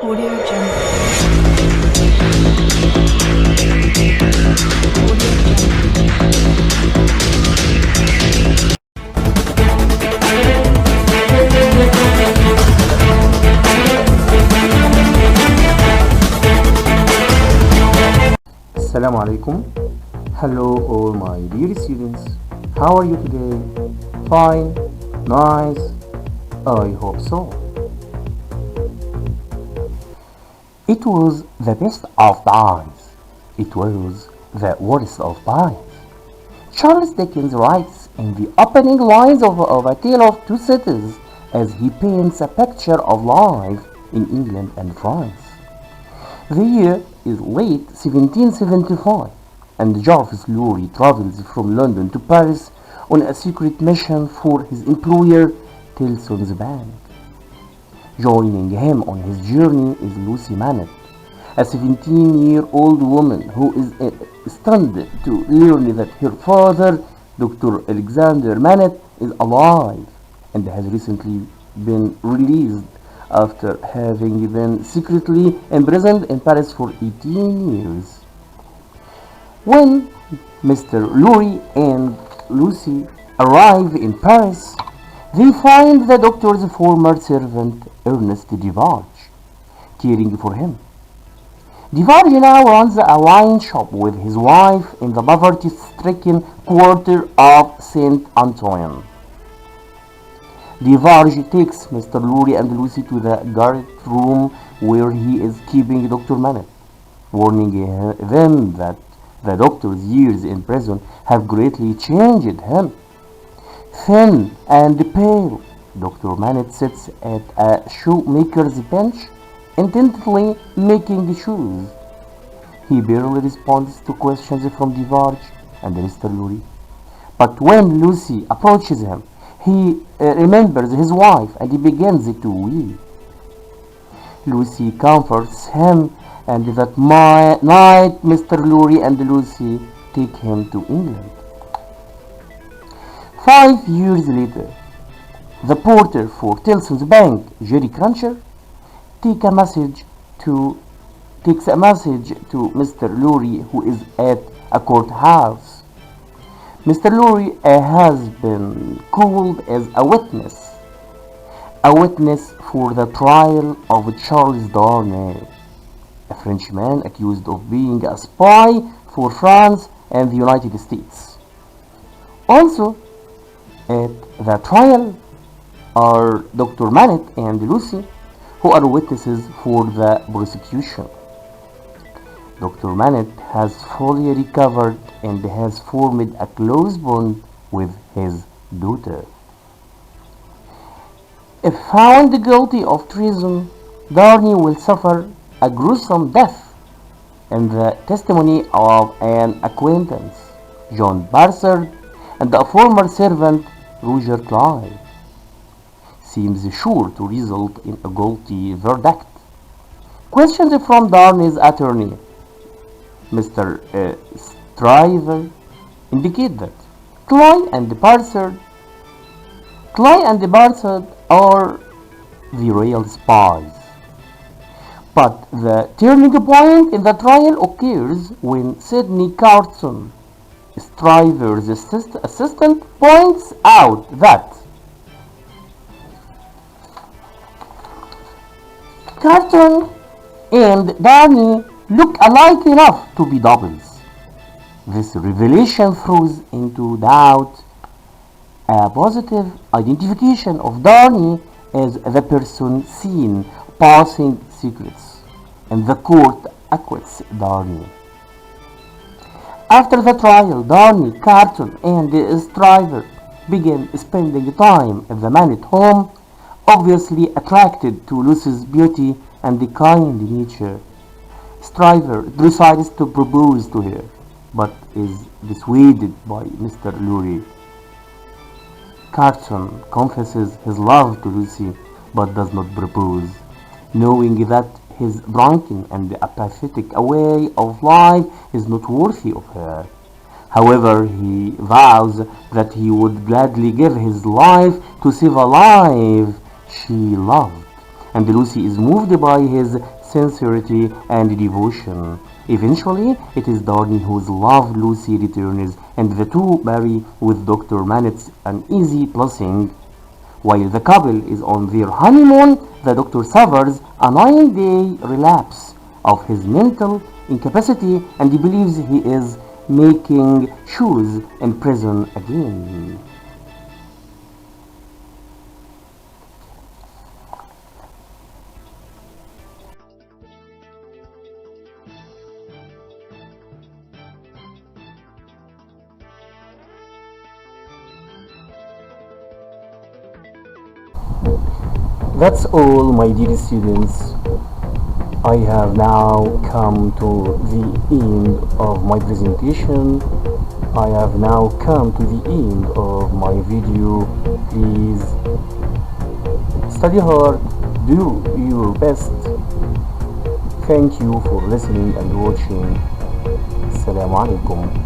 Audio Jungle. Assalamu alaikum. Hello all my dear students. How are you today? Fine? Nice? I hope so. It was the best of times. It was the worst of times. Charles Dickens writes in the opening lines of A Tale of Two Cities as he paints a picture of life in England and France. The year is late 1775 and Jarvis Lorry travels from London to Paris on a secret mission for his employer Tellson's Bank. Joining him on his journey is Lucy Manette, a 17-year-old woman who is stunned to learn that her father, Dr. Alexander Manette, is alive and has recently been released after having been secretly imprisoned in Paris for 18 years. When Mr. Lorry and Lucy arrive in Paris, they find the doctor's former servant, Ernest Devarge, caring for him. Devarge now runs a wine shop with his wife in the poverty-stricken quarter of Saint Antoine. Devarge takes Mr. Lorry and Lucy to the garret room where he is keeping Dr. Manette, warning them that the doctor's years in prison have greatly changed him. Thin and pale, Dr. Manette sits at a shoemaker's bench, intently making shoes. He barely responds to questions from Devarge and Mr. Lorry. But when Lucy approaches him, he remembers his wife and he begins to weep. Lucy comforts him, and that night Mr. Lorry and Lucy take him to England. 5 years later, the porter for Tellson's Bank, Jerry Cruncher, takes a message to Mr. Lorry, who is at a courthouse. Mr. Lorry has been called as a witness for the trial of Charles DrAhmed, a Frenchman accused of being a spy for France and the United States. Also at the trial are Dr. Manette and Lucy, who are witnesses for the prosecution. Dr. Manette has fully recovered and has formed a close bond with his daughter. If found guilty of treason, DrAhmed will suffer a gruesome death, and the testimony of an acquaintance, John Barsard, and a former servant, Roger Clive, seems sure to result in a guilty verdict. Questions from DrAhmed's attorney, Mr. Stryver, indicate that Clive and Barsard are the real spies. But the turning point in the trial occurs when Sidney Carton, Stryver's assistant, points out that Carton and DrAhmed look alike enough to be doubles. This revelation throws into doubt a positive identification of DrAhmed as the person seen passing secrets, and the court acquits DrAhmed. After the trial, DrAhmed, Carton, and Stryver begin spending time at the Manette home, obviously attracted to Lucy's beauty and the kind nature. Stryver decides to propose to her, but is dissuaded by Mr. Lorry. Carton confesses his love to Lucy, but does not propose, knowing that his drunken and apathetic way of life is not worthy of her. However, he vows that he would gladly give his life to save a life she loved, and Lucy is moved by his sincerity, and devotion. Eventually, it is Darnie whose love Lucy returns, and the two marry with Dr. Manet's uneasy blessing. While the couple is on their honeymoon, the doctor suffers a 9-day relapse of his mental incapacity and believes he is making shoes in prison again. That's all, my dear students. I have now come to the end of my presentation. I have now come to the end of my video. Please study hard, do your best. Thank you for listening and watching. Assalamu alaikum.